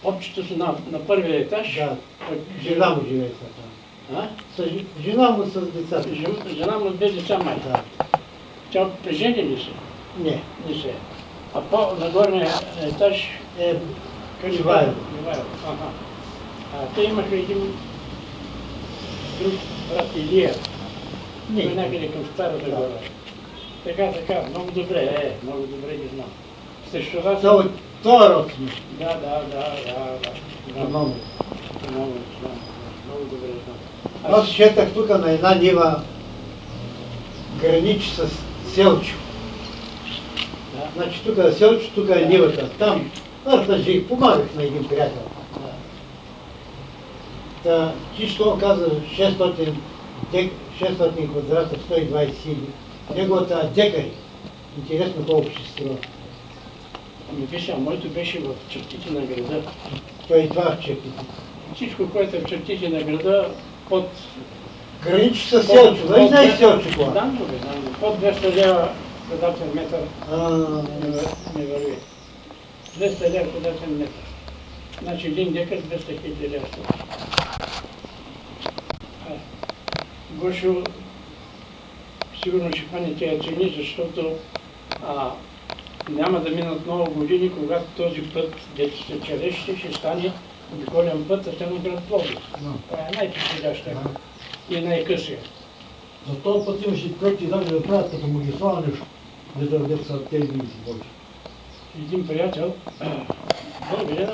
Попчето са на първия етаж. Да, жена му живее там. Жена му с децата. Жена му 2 деца май. Да. Тя прежени ли се? Не. Не се. А на горния етаж Ивайло. Ага. Те имаха един друг брат Илия. Той някъде към Старата гора. Така, много добре, много добре ги знам. Срещу вас... Това родствено. Да. Много. Много добре знам. Аз четах тук на една нива граничи с Селчо. Значи тук е Селчо, тук е нивата. Там аз даже помагах на един приятел. Ти що каза 600 квадрата, 120 сили. Неговата декари. Интересно колко ще струва. Ами виж, моето беше в чертите на града. Той и това в чертите. Всичко, което е в чертите на града, под... Граничи с Селчо, нали знаеш Селчо това? Знам, под 200 лева квадратен метър не върви. 200 лева квадратен метър. Значи един декар 200 хиляди лева. Гошо сигурно ще хване тези цени, защото няма да минат много години, когато този път, дето се черещи, ще стане обиколен път, а на град Пловдив. Това е най-подходяща и най-късия. За този път имаше проекти да правят като магистрала нещо, да са тези повече. Един приятел, българин,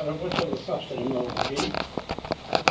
работил в Австрия много години,